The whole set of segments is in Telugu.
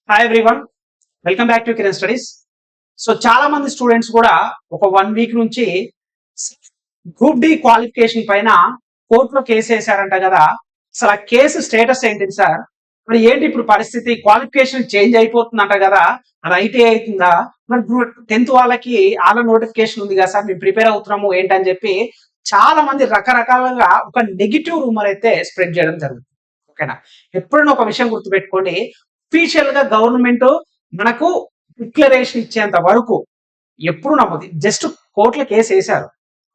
Hi everyone, welcome back to Kiran studies. So చాలా మంది స్టూడెంట్స్ కూడా ఒక 1 వీక్ నుంచి గ్రూప్ డి క్వాలిఫికేషన్ పైన కోర్టులో కేసు వేశారంట కదా. అసలు ఆ కేసు స్టేటస్ ఏంటిది సార్? మరి ఏంటి ఇప్పుడు పరిస్థితి? క్వాలిఫికేషన్ చేంజ్ అయిపోతుందంట కదా, అది ఐటీఐ అవుతుందా? మరి 10th వాళ్ళకి ఆల నోటిఫికేషన్ ఉంది కదా సార్, మేము ప్రిపేర్ అవుతున్నాము ఏంటని చెప్పి చాలా మంది రకరకాలుగా ఒక నెగిటివ్ రూమర్ అయితే స్ప్రెడ్ చేయడం జరుగుతుంది. ఓకేనా, ఎప్పుడైనా ఒక విషయం గుర్తుపెట్టుకోండి, అఫీషియల్ గా గవర్నమెంట్ మనకు డిక్లరేషన్ ఇచ్చేంత వరకు ఎప్పుడు నమ్మదు. జస్ట్ కోర్టులో కేసు వేశారు,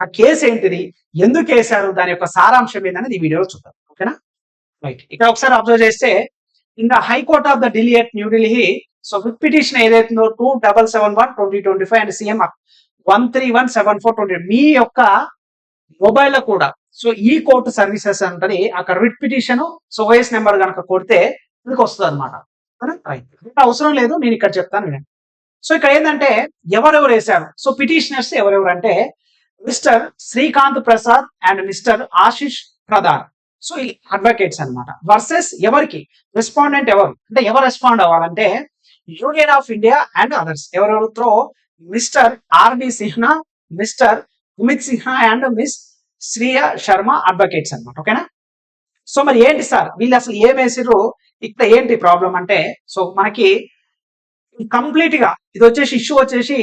ఆ కేసు ఏంటిది, ఎందుకు వేశారు, దాని యొక్క సారాంశం ఏంటనేది ఈ వీడియోలో చూద్దాం. ఓకేనా, రైట్. ఇక్కడ ఒకసారి అబ్జర్వ్ చేస్తే, in the high court of the Delhi at New Delhi, so writ petition ఏదైతుందో 2771/2025 అండ్ సిఎం 13174/20, మీ యొక్క మొబైల్ లో కూడా సో ఈ కోర్టు సర్వీసెస్ అంటది, అక్కడ writ petition so OS number కనుక కొడితే మీకు వస్తుంది అనమాట. అవసరం లేదు, నేను ఇక్కడ చెప్తాను వినండి. సో ఇక్కడ ఏంటంటే ఎవరెవరు వేశారు, సో పిటిషనర్స్ ఎవరెవరు అంటే mister Srikanth Prasad and mister Ashish Pradhan, so ఈ అడ్వకేట్స్ అన్నమాట. వర్సెస్ ఎవరికి రెస్పాండెంట్ ఎవరు అంటే ఎవరు రెస్పాండ్ అవ్వాలంటే union of India and others. ఎవరెవరితో? Mister RB Sinha, mister Amit Sinha and miss Shreya Sharma advocates అన్నమాట. ఓకేనా, సో మరి ఏంటి సార్ వీళ్ళు అసలు ఏం వేసిర్రు, ఇక్కడ ఏంటి ప్రాబ్లం అంటే, సో మనకి కంప్లీట్ గా ఇది వచ్చేసి ఇష్యూ వచ్చేసి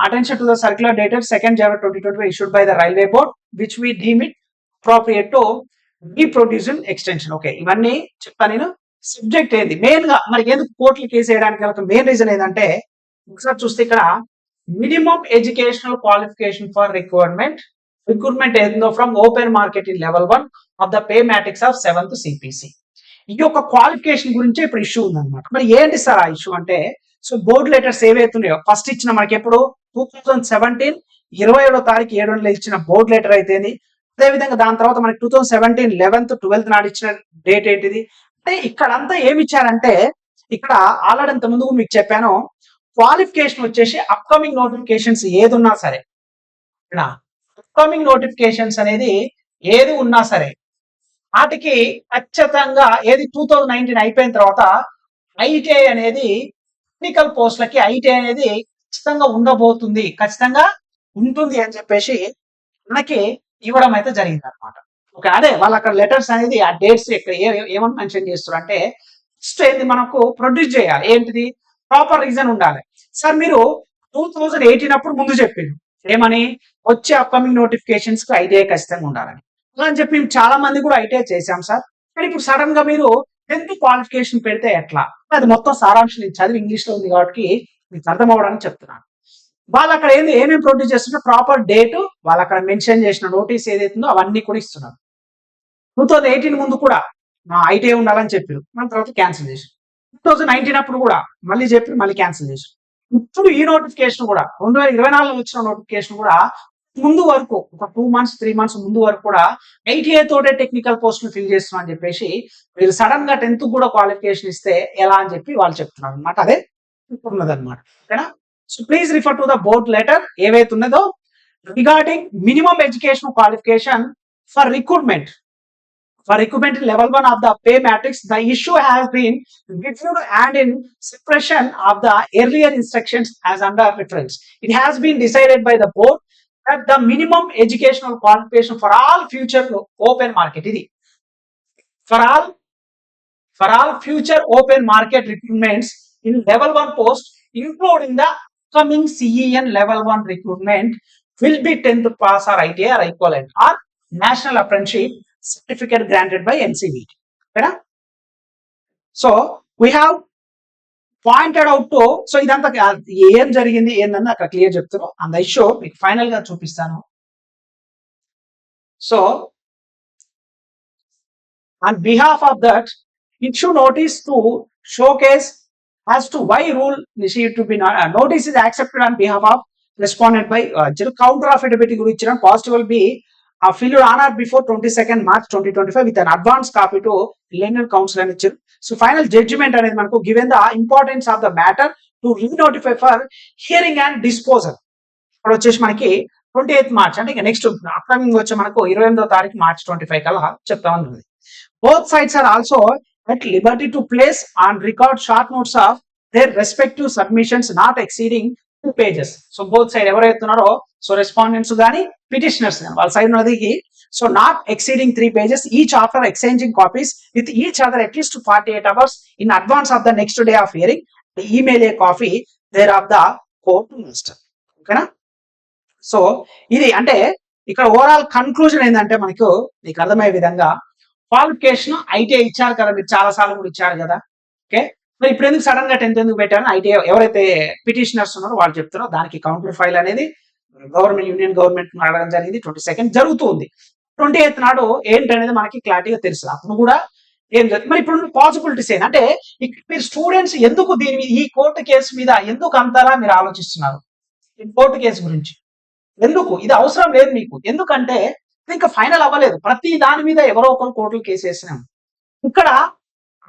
attention to the circular dated 2nd January 2025 issued by the railway board which we deem it appropriate to reproduce in extension. Okay, ఇవన్నీ చెప్తాను నేను. సబ్జెక్ట్ ఏంది మెయిన్ గా, మరి ఎందుకు కోర్టులు కేసు వేయడానికి మెయిన్ రీజన్ ఏంటంటే, ఒకసారి చూస్తే ఇక్కడ minimum educational qualification for recruitment ఏదో from open market in level 1 of the pay matrix of 7th CPC. ఈ యొక్క క్వాలిఫికేషన్ గురించి ఇప్పుడు ఇష్యూ ఉందన్నమాట. మరి ఏంటి సార్ ఆ ఇష్యూ అంటే, సో బోర్డు లెటర్స్ ఏవైతున్నాయో ఫస్ట్ ఇచ్చిన మనకి ఎప్పుడు 2017 27వ తారీఖు 7వ నెల ఇచ్చిన బోర్డు లెటర్ అయితేని, అదేవిధంగా దాని తర్వాత మనకి 2017 11th 12th నాడు ఇచ్చిన డేట్ ఏంటిది అంటే, ఇక్కడంతా ఏమి ఇచ్చారంటే, ఇక్కడ ఆల్రెడీ ఇంత ముందు మీకు చెప్పాను, క్వాలిఫికేషన్ వచ్చేసి అప్కమింగ్ నోటిఫికేషన్స్ ఏది ఉన్నా సరే, ఇక్కడ అప్కమింగ్ నోటిఫికేషన్స్ అనేది ఏది ఉన్నా సరే వాటికి ఖచ్చితంగా ఏది 2019 అయిపోయిన తర్వాత ఐటీఐ అనేది టెక్నికల్ పోస్టులకి ఐటీఐ అనేది ఖచ్చితంగా ఉండబోతుంది, ఖచ్చితంగా ఉంటుంది అని చెప్పేసి మనకి ఇవ్వడం అయితే జరిగింది అనమాట. ఓకే, అదే వాళ్ళు అక్కడ లెటర్స్ అనేది ఆ డేట్స్ ఇక్కడ ఏమని మెన్షన్ చేస్తారు అంటే, ఫస్ట్ ఏంటి మనకు ప్రొడ్యూస్ చేయాలి, ఏంటిది ప్రాపర్ రీజన్ ఉండాలి. సార్ మీరు 2018 అప్పుడు ముందు చెప్పింది ఏమని, వచ్చే అప్కమింగ్ నోటిఫికేషన్స్ కి ఐటీఐ ఖచ్చితంగా ఉండాలని. అలా అని చెప్పి మేము చాలా మంది కూడా ఐటీఐ చేశాం సార్, కానీ ఇప్పుడు సడన్ గా మీరు 10th క్వాలిఫికేషన్ పెడితే ఎట్లా? అది మొత్తం సారాంశం నేను చదివి ఇంగ్లీష్ లో ఉంది కాబట్టి మీకు అర్థం అవ్వడానికి చెప్తున్నాను. వాళ్ళు అక్కడ ఏమేమి ప్రొడ్యూస్ చేస్తున్నారు, ప్రాపర్ డేట్, వాళ్ళు అక్కడ మెన్షన్ చేసిన నోటీస్ ఏదైతుందో అవన్నీ కూడా ఇస్తున్నారు. 2018 ముందు కూడా ఐటీఐ ఉండాలని చెప్పారు, మన తర్వాత క్యాన్సిల్ చేశారు. 2019 అప్పుడు కూడా మళ్ళీ చెప్పి మళ్ళీ క్యాన్సిల్ చేశారు. ఇప్పుడు ఈ నోటిఫికేషన్ కూడా 2024లో వచ్చిన నోటిఫికేషన్ కూడా ముందు వరకు ఒక 2 months 3 months ముందు వరకు కూడా ఐటీఐ తోటే టెక్నికల్ పోస్టులు ఫిల్ చేస్తున్నాం అని చెప్పేసి, మీరు సడన్ గా 10th కూడా క్వాలిఫికేషన్ ఇస్తే ఎలా అని చెప్పి వాళ్ళు చెప్తున్నారు అనమాట. అదే ఉన్నది అనమాట. ఓకేనా, so please refer to the board letter ఏవైతే ఉన్నదో regarding minimum education qualification for recruitment in level 1 of the pay matrix. The issue has been reviewed and in suppression of the earlier instructions as under reference. It has been decided by the board that the minimum educational qualification for all future open market idi for all future open market recruitments in level 1 post, including the coming CEN level 1 recruitment, will be 10th pass or ITI or equivalent or national apprenticeship certificate granted by NCVT. Okay, so we have pointed out to, so ఇదంతా ఏం జరిగింది ఏందని అక్కడ క్లియర్ చెప్తాను. అండ్ ద ఇష్యూ మీకు ఫైనల్ గా చూపిస్తాను. So on behalf of that issue notice to showcase as to why rule received to be notice is accepted on behalf of respondent by counter affidavit గురించి ఇచ్చిన positive will be filled on or before 22nd March 2025 with an advance copy to legal counsel అని ఇచ్చారు. సో ఫైనల్ జడ్జిమెంట్ అనేది మనకు given the importance of the matter to renotify for hearing and disposal. ఇప్పుడు వచ్చేసి మనకి 28th March అంటే ఇక నెక్స్ట్ అప్కమింగ్ వచ్చే మనకు 28వ తారీఖు March 25 కల్లా చెప్తా ఉంటుంది. Both sides are also at liberty to place on record short notes of their respective submissions not exceeding 2 pages. So both side ఎవరైతే ఉన్నారో సో రెస్పాండెంట్స్ కానీ పిటిషనర్స్ కానీ వాళ్ళ సైడ్ ఉన్నది so not exceeding 3 pages each after exchanging copies with each other at least 48 hours in advance of the next day of hearing. Email a copy thereof the court master. ఓకేనా? సో ఇది అంటే ఇక్కడ ఓవరాల్ కన్క్లూజన్ ఏంటంటే మీకు అర్థమయ్యే విధంగా క్వాలిఫికేషన్ ఐటీఐ ఇచ్చారు కదా, మీరు చాలా సార్లు కూడా ఇచ్చారు కదా. ఓకే, మరి ఇప్పుడు ఎందుకు సడన్ గా 10th ఎందుకు పెట్టారని ఐటీఐ ఎవరైతే పిటిషనర్స్ ఉన్నారో వాళ్ళు చెప్తారో దానికి కౌంటర్ ఫైల్ అనేది గవర్నమెంట్ యూనియన్ గవర్నమెంట్ అడగడం జరిగింది. 22nd జరుగుతుంది. 28th నాడు ఏంటనేది మనకి క్లారిటీగా తెలుసు. అప్పుడు కూడా ఏం జరుగుతుంది మరి ఇప్పుడు పాసిబిలిటీస్ ఏంటంటే మీరు స్టూడెంట్స్ ఎందుకు దీని ఈ కోర్టు కేసు మీద ఎందుకు అంతలా మీరు ఆలోచిస్తున్నారు? ఈ కోర్టు కేసు గురించి ఎందుకు ఇది అవసరం లేదు మీకు? ఎందుకంటే ఇంకా ఫైనల్ అవ్వలేదు. ప్రతి దాని మీద ఎవరో ఒకరు కోర్టులు కేసు వేసినాం. ఇక్కడ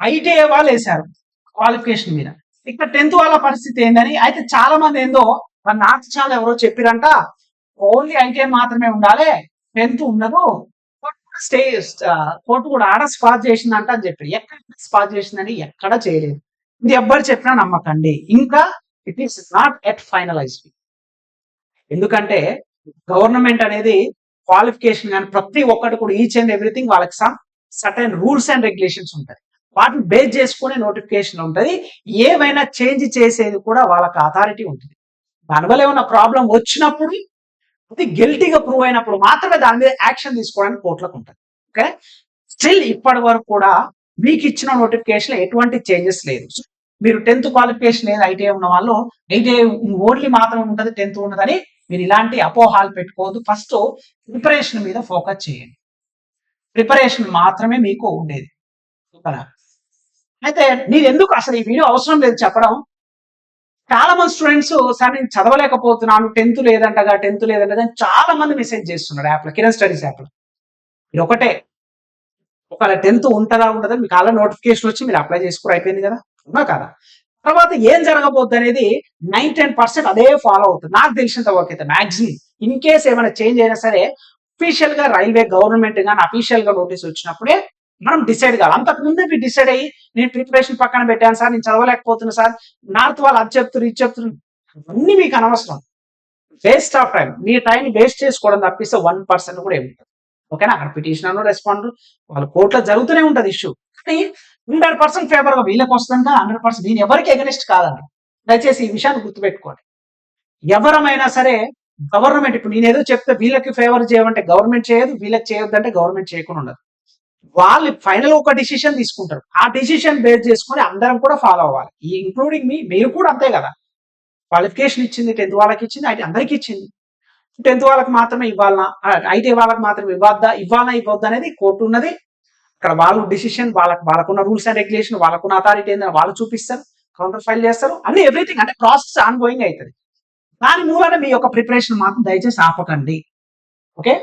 ఐటీఐ వాళ్ళు వేశారు క్వాలిఫికేషన్ మీద. ఇక్కడ 10th వాళ్ళ పరిస్థితి ఏందని అయితే చాలా మంది ఏందో నాకు చాలా ఎవరో చెప్పిరంట ఓన్లీ ఐటీఐ మాత్రమే ఉండాలి, 10th ఉండదు. స్టే కోర్టు కూడా ఆర్డర్స్ పాస్ చేసిందంట అని చెప్పి ఎక్కడ పాస్ చేసిందని ఎక్కడ చేయలేదు. ఇది ఎవ్వరు చెప్పినా నమ్మకండి. ఇంకా it is not yet finalised. ఎందుకంటే గవర్నమెంట్ అనేది క్వాలిఫికేషన్ కానీ ప్రతి ఒక్కటి కూడా ఈచ్ అండ్ ఎవ్రీథింగ్ వాళ్ళకి some certain rules and regulations ఉంటాయి. వాటిని బేస్ చేసుకునే నోటిఫికేషన్ ఉంటుంది. ఏవైనా చేంజ్ చేసేది కూడా వాళ్ళకి అథారిటీ ఉంటుంది. దానివల్ల ఏమైనా ప్రాబ్లం వచ్చినప్పుడు అది గిల్టీగా ప్రూవ్ అయినప్పుడు మాత్రమే దాని మీద యాక్షన్ తీసుకోవడానికి కోర్టులకు ఉంటుంది. ఓకే, స్టిల్ ఇప్పటి వరకు కూడా మీకు ఇచ్చిన నోటిఫికేషన్ ఎటువంటి చేంజెస్ లేదు. మీరు 10th క్వాలిఫికేషన్ లేదు ఐటీఐ ఉన్న వాళ్ళు ఐటీఐ ఓన్లీ మాత్రం ఉంటుంది 10th ఉన్నదని మీరు ఇలాంటి అపోహాలు పెట్టుకోవద్దు. ఫస్ట్ ప్రిపరేషన్ మీద ఫోకస్ చేయండి. ప్రిపరేషన్ మాత్రమే మీకు ఉండేది. అయితే మీరు ఎందుకు అసలు ఈ వీడియో అవసరం లేదు చెప్పడం. చాలా మంది స్టూడెంట్స్ సార్ నేను చదవలేకపోతున్నాను 10th లేదంటగా చాలా మంది మెసేజ్ చేస్తున్నారు యాప్లో, కిరణ్ స్టడీస్ యాప్లో. మీరు ఒకటే ఒకవేళ 10th ఉంటుందా మీకు అలా నోటిఫికేషన్ వచ్చి మీరు అప్లై చేసుకోవడం అయిపోయింది కదా, ఉన్నా కదా. తర్వాత ఏం జరగబోద్ది అనేది 9-10% అదే ఫాలో అవుతుంది నాకు తెలిసినంత వరకు అయితే. మాక్సిమం ఇన్ కేస్ ఏమైనా చేంజ్ అయినా సరే అఫీషియల్ గా రైల్వే గవర్నమెంట్ కానీ అఫీషియల్ గా నోటీస్ వచ్చినప్పుడే మనం డిసైడ్ కావాలి. అంతకు ముందే మీరు డిసైడ్ అయ్యి నేను ప్రిపరేషన్ పక్కన పెట్టాను సార్, నేను చదవలేకపోతున్నా సార్, నార్త్ వాళ్ళు అది చెప్తున్నారు ఇది చెప్తున్నారు, అన్ని మీకు అనవసరం. Waste of time. Me time waste చేసుకోవడం తప్పిస్తే 1% కూడా ఏముంటుంది. ఓకేనా? అక్కడ పిటిషన్ రెస్పాండ్ వాళ్ళ కోర్టులో జరుగుతూనే ఉంటుంది ఇష్యూ. కానీ 100% ఫేవర్ గా వీళ్ళకి వస్తుందా 100% దీని ఎవరికి ఎగనిస్ట్ కాదండి. దయచేసి ఈ విషయాన్ని గుర్తుపెట్టుకోండి. ఎవరమైనా సరే గవర్నమెంట్ ఇప్పుడు నేనేదో చెప్తే వీళ్ళకి ఫేవర్ చేయమంటే గవర్నమెంట్ చేయదు, వీళ్ళకి చేయొద్దంటే గవర్నమెంట్ చేయకుండా ఉండదు. వాళ్ళు ఫైనల్ ఒక డిసిషన్ తీసుకుంటారు. ఆ డిసిషన్ బేస్ చేసుకుని అందరం కూడా ఫాలో అవ్వాలి, ఇంక్లూడింగ్ మీరు కూడా అంతే కదా. క్వాలిఫికేషన్ ఇచ్చింది 10th వాళ్ళకి ఇచ్చింది, ఐటీ అందరికి ఇచ్చింది. 10th వాళ్ళకి మాత్రమే ఇవ్వాలనా, ఐటీ వాళ్ళకి మాత్రమే ఇవ్వద్దా అనేది కోర్టు ఉన్నది. అక్కడ వాళ్ళు డిసిషన్ వాళ్ళకున్న రూల్స్ అండ్ రెగ్యులేషన్ వాళ్ళకున్న అథారిటీ ఏంటని వాళ్ళు చూపిస్తారు, కౌంటర్ ఫైల్ చేస్తారు, అన్ని ఎవ్రీథింగ్ అంటే ప్రాసెస్ ఆన్ గోయింగ్ అవుతుంది. దాని మూలన మీ యొక్క ప్రిపరేషన్ మాత్రం దయచేసి ఆపకండి. ఓకే,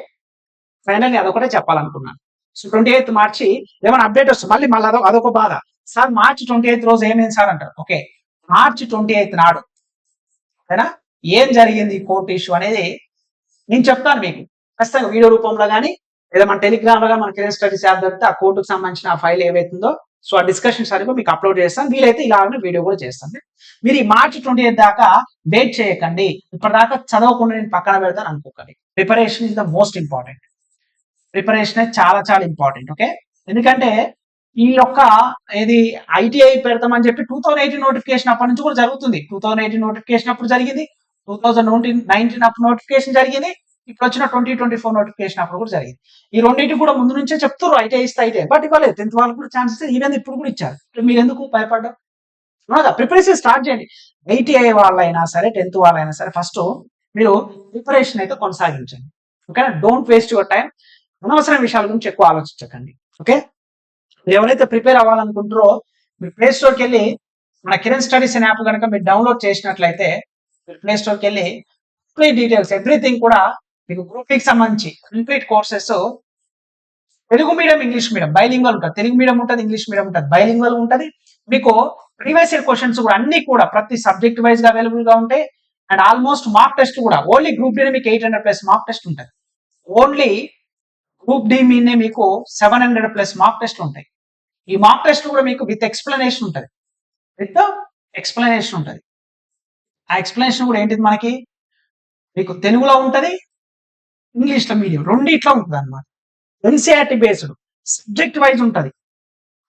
ఫైనల్లీ అదొకటే చెప్పాలనుకున్నాను. సో 28th మార్చి ఏమైనా అప్డేట్ వస్తుంది మళ్ళీ అదొక బాధ. సార్ మార్చి 28th రోజు ఏమైంది సార్ అంటారు. ఓకే, మార్చి 28th నాడు ఓకేనా ఏం జరిగింది కోర్టు ఇష్యూ అనేది నేను చెప్తాను మీకు ఖచ్చితంగా వీడియో రూపంలో కానీ లేదా మన టెలిగ్రామ్ లో మన కిరణ్ స్టడీస్ యాప్ దొరికితే ఆ కోర్టుకు సంబంధించిన ఆ ఫైల్ ఏవైతుందో సో ఆ డిస్కషన్ సరిగ్గా మీకు అప్లోడ్ చేస్తాను. వీలైతే ఇలాగనే వీడియో కూడా చేస్తాను. మీరు ఈ మార్చి 28th దాకా వెయిట్ చేయకండి. ఇప్పటిదాకా చదవకుండా నేను పక్కన పెడతాను అనుకోకండి. Preparation is the most important. Preparation చాలా చాలా ఇంపార్టెంట్. ఓకే, ఎందుకంటే ఈ యొక్క ఏది ఐటీఐ పెడతామని చెప్పి 2018 నోటిఫికేషన్ అప్పటి నుంచి కూడా జరుగుతుంది. 2018 నోటిఫికేషన్ అప్పుడు జరిగింది, 2019 అప్పుడు నోటిఫికేషన్ జరిగింది, ఇప్పుడు వచ్చిన 2024 నోటిఫికేషన్ అప్పుడు కూడా జరిగింది. ఈ రెండింటి కూడా ముందు నుంచే చెప్తారు ఐటీఐ ఇస్తే ఐటీఐ, బట్ ఇవ్వలేదు. 10th వాళ్ళకి కూడా ఛాన్సెస్ ఈవెన్ ఇప్పుడు కూడా ఇచ్చారు. మీరు ఎందుకు భయపడ్డారు? ప్రిపరేషన్ స్టార్ట్ చేయండి. ఐటీఐ వాళ్ళైనా సరే 10th వాళ్ళైనా సరే ఫస్ట్ మీరు ప్రిపరేషన్ అయితే కొనసాగించండి. ఓకేనా? Don't waste your time. అనవసరం విషయాల గురించి ఎక్కువ ఆలోచించకండి. ఓకే, మీరు ఎవరైతే ప్రిపేర్ అవ్వాలనుకుంటారో మీరు ప్లే స్టోర్కి వెళ్ళి మన కిరణ్ స్టడీస్ అనే యాప్ కనుక మీరు డౌన్లోడ్ చేసినట్లయితే మీరు ప్లే స్టోర్కి వెళ్ళి కంప్లీట్ డీటెయిల్స్ ఎవ్రీథింగ్ కూడా మీకు గ్రూప్ కి సంబంధించి complete courses Telugu medium English medium bilingual ఉంటుంది. తెలుగు మీడియం ఉంటుంది, ఇంగ్లీష్ మీడియం ఉంటుంది, బైలింగ్వల్ ఉంటుంది. మీకు ప్రీవియస్ ఇయర్ క్వశ్చన్స్ కూడా అన్ని కూడా ప్రతి సబ్జెక్ట్ వైజ్ గా అవైలబుల్ గా ఉంటాయి. అండ్ ఆల్మోస్ట్ మార్క్ టెస్ట్ కూడా ఓన్లీ గ్రూప్ డి మీకు 800+ మార్క్ టెస్ట్ ఉంటుంది. ఓన్లీ గ్రూప్ డి మీనే మీకు 700+ మార్క్ టెస్ట్ ఉంటాయి. ఈ మాక్ టెస్ట్ కూడా మీకు విత్ ఎక్స్ప్లెనేషన్ ఉంటుంది, విత్ ఎక్స్ప్లెనేషన్ ఉంటుంది. ఆ ఎక్స్ప్లెనేషన్ కూడా ఏంటిది మనకి మీకు తెలుగులో ఉంటుంది, ఇంగ్లీష్లో మీడియం రెండిట్లో ఉంటుంది అనమాట. ఎన్సీఆర్టీ బేస్డ్, సబ్జెక్ట్ వైజ్ ఉంటుంది,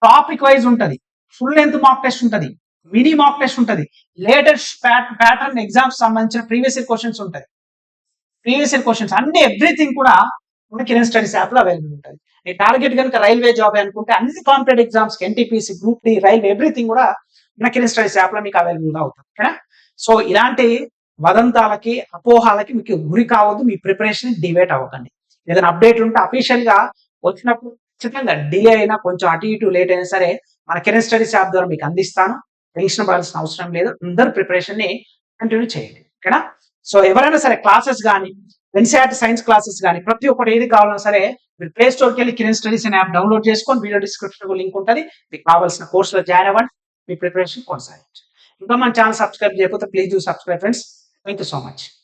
టాపిక్ వైజ్ ఉంటుంది, ఫుల్ లెంత్ మాక్ టెస్ట్ ఉంటుంది, మినీ మాక్ టెస్ట్ ఉంటుంది, లేటెస్ట్ ప్యాటర్న్ ఎగ్జామ్స్ సంబంధించిన ప్రీవియస్ ఇయర్ క్వశ్చన్స్ ఉంటుంది. ప్రీవియస్ ఇయర్ క్వశ్చన్స్ అన్ని ఎవ్రీథింగ్ కూడా మన కిరణ్ స్టడీస్ యాప్ లో అవైలబుల్ ఉంటుంది. ఈ టార్గెట్ కనుక రైల్వే జాబ్ అనుకుంటే అన్ని competitive exams NTPC, group D, railway everything కూడా మన కిరణ్ స్టడీస్ యాప్ లో మీకు అవైలబుల్ గా అవుతుంది. ఓకేనా? సో ఇలాంటి వదంతాలకి, అపోహాలకి మీకు గురి కావద్దు, మీ ప్రిపరేషన్ డివేట్ అవ్వకండి. ఏదైనా అప్డేట్ ఉంటే అఫీషియల్ గా వచ్చినప్పుడు ఖచ్చితంగా డిలే అయినా, కొంచెం అటు ఇటు లేట్ అయినా సరే మన కిరణ్ స్టడీస్ యాప్ ద్వారా మీకు అందిస్తాను. టెన్షన్ పడాల్సిన అవసరం లేదు. అందరు ప్రిపరేషన్ ని కంటిన్యూ చేయండి. ఓకేనా? సో ఎవరైనా సరే క్లాసెస్ కానీ, ఎన్సీఆర్టీ సైన్స్ క్లాసెస్ కానీ, ప్రతి ఒక్కటి ఏది కావాలన్నా సరే మీరు ప్లే స్టోర్కి వెళ్ళి కిరణ్ స్టడీస్ అనే యాప్ డౌన్లోడ్ చేసుకొని వీడియో డిస్క్రిప్షన్ లింక్ ఉంటుంది, మీకు కావాల్సిన కోర్సులో జాయిన్ అవ్వండి, మీ ప్రిపరేషన్ కొనసాగించండి. ఇంకా మన ఛానల్ సబ్స్క్రైబ్ చేయకపోతే please do subscribe friends. Thank you so much.